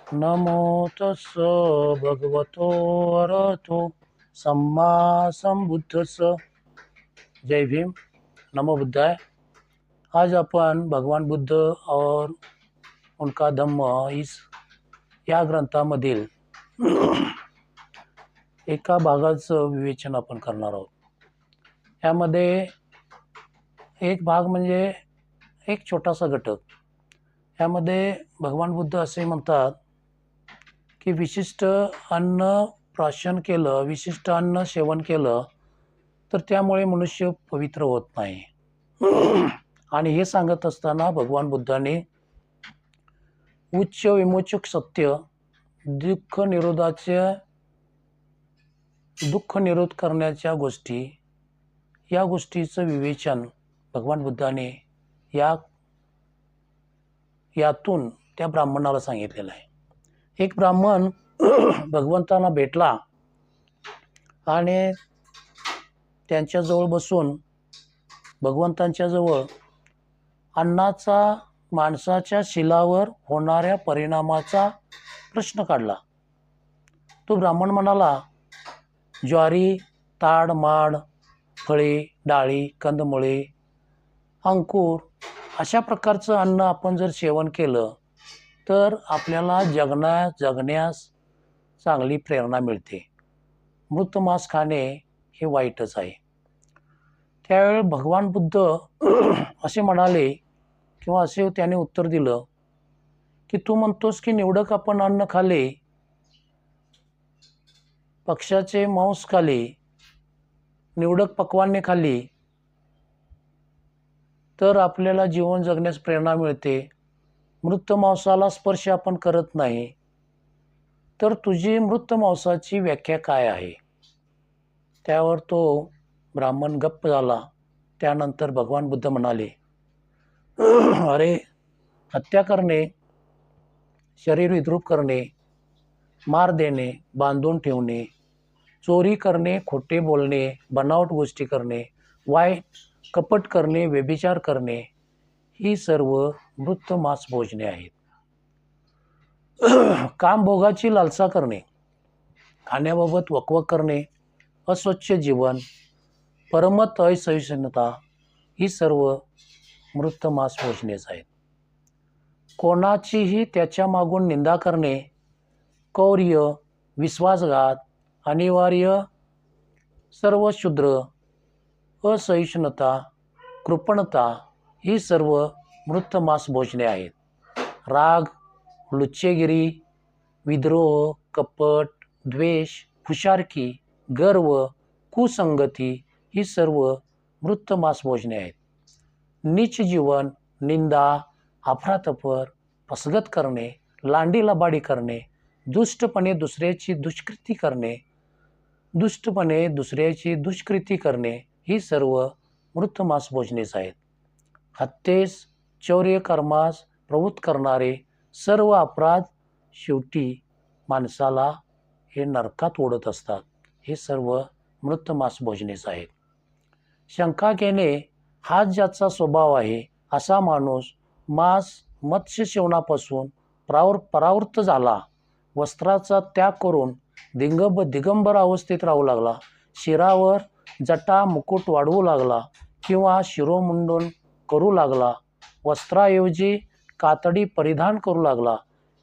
नमो तस्स भगवतो अरहतो सम्मा संबुद्धस्स। जय भीम, नमो बुद्धाय। आज अपन भगवान बुद्ध और उनका धम्म या ग्रंथामधील एका भागाचं विवेचन आपण करणार आहोत। यामध्ये एक भाग म्हणजे एक छोटासा घटक। यामध्ये भगवान बुद्ध असे म्हणतात की विशिष्ट अन्न प्राशन केलं, विशिष्ट अन्न सेवन केलं तर त्यामुळे मनुष्य पवित्र होत नाही। आणि हे सांगत असताना भगवान बुद्धांनी उच्च विमोचक सत्य, दुःख निरोध करण्याच्या गोष्टी, या गोष्टीचं विवेचन भगवान बुद्धाने यातून त्या ब्राह्मणाला सांगितलेलं आहे। एक ब्राह्मण भगवंतांना भेटला आणि त्यांच्याजवळ बसून भगवंतांच्या जवळ अन्नाचा माणसाच्या शीलावर होणाऱ्या परिणामाचा प्रश्न काढला। तो ब्राह्मण म्हणाला, ज्वारी, ताड, माड, फळे, डाळी, कंदमुळे, अंकुर अशा प्रकारचं अन्न आपण जर सेवन केलं तर आपल्याला जगण्यास चांगली प्रेरणा मिळते। मृत मांस खाणे हे वाईटच आहे। त्यावेळी भगवान बुद्ध असे म्हणाले किंवा असे त्याने उत्तर दिलं की तू म्हणतोस की निवडक आपण अन्न खाले, पक्ष्याचे मांस खाले, निवडक पक्वान्ने खाली तर आपल्याला जीवन जगण्यास प्रेरणा मिळते। मृत मांसाला स्पर्श आपण करत नाही, तर तुझी मृत मांसाची व्याख्या काय आहे? त्यावर तो ब्राह्मण गप्प झाला। त्यानंतर भगवान बुद्ध म्हणाले, अरे, हत्या करणे, शरीर विद्रूप करणे, मार देणे, बांधून ठेवणे, चोरी करणे, खोटे बोलणे, बनावट गोष्टी करणे, वाईट कपट करणे, व्यभिचार करणे ही सर्व मृत मांस भोजने आहेत। कामभोगाची लालसा करणे, खाण्याबाबत वकवक करणे, अस्वच्छ जीवन, परमत असहिष्णुता ही सर्व मृत मांस भोजनेच आहेत। कोणाचीही त्याच्या मागून निंदा करणे, कौर्य, विश्वासघात, अनिवार्य, सर्व क्षुद्र, असहिष्णुता, कृपणता ही सर्व मृत मांस भोजने आहेत। राग, लुच्चेगिरी, विद्रोह, कपट, द्वेष, फुशारकी, गर्व, कुसंगती ही सर्व मृत मांस भोजने आहेत। नीच जीवन, निंदा, अफरातफर, फसगत करणे, लांडी लबाडी करणे, दुष्टपणे दुसऱ्याची दुष्कृती करणे ही सर्व मृत मांस भोजनेच आहेत। हत्येस, चौर्य कर्मास प्रवृत्त करणारे सर्व अपराध शेवटी माणसाला हे नरकात ओढत असतात। हे सर्व मृत मांस भोजनेच आहेत। शंका घेणे हाच ज्याचा स्वभाव आहे असा माणूस मत्स्य सेवनापासून परावृत्त झाला, वस्त्राचा त्याग करून दिगंबर अवस्थेत राहू लागला, शिरावर जटा मुकुट वाढवू लागला किंवा शिरोमुंडन करू लागला, वस्त्राऐवजी कातडी परिधान करू लागला,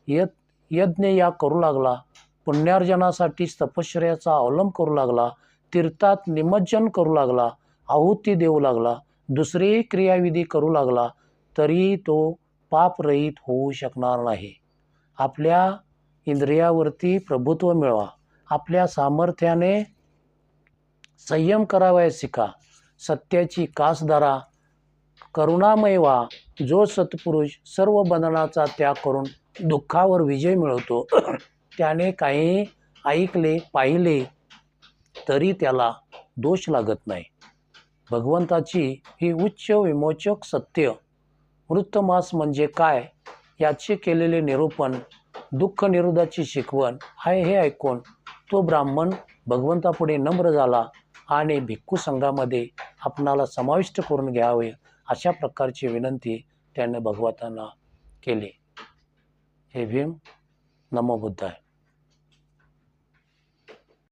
यज्ञ याग करू लागला, पुण्यार्जनासाठी तपश्चर्याचा अवलंब करू लागला, तीर्थात निमज्जन करू लागला, आहुती देऊ लागला, दुसरे क्रियाविधी करू लागला, तरी तो पापरहित होऊ शकणार नाही। आपल्या इंद्रियावरती प्रभुत्व मिळवा, आपल्या सामर्थ्याने संयम करावयास शिका, सत्याची कास धरा, करुणामय व्हा। जो सत्पुरुष सर्व बंधनाचा त्याग करून दुःखावर विजय मिळवतो त्याने काही ऐकले पाहिले तरी त्याला दोष लागत नाही। भगवंताची ही उच्च विमोचक सत्य, मृत मांस म्हणजे काय याचे केलेले निरूपण, दुःख निरोधाची शिकवण आहे हे ऐकून तो ब्राह्मण भगवंतापुढे नम्र झाला आणि भिक्खू संघामध्ये आपणाला समाविष्ट करून घ्यावे अशा प्रकारची विनंती त्याने भगवंतांना केली। हे भीम, नमो बुद्धाय.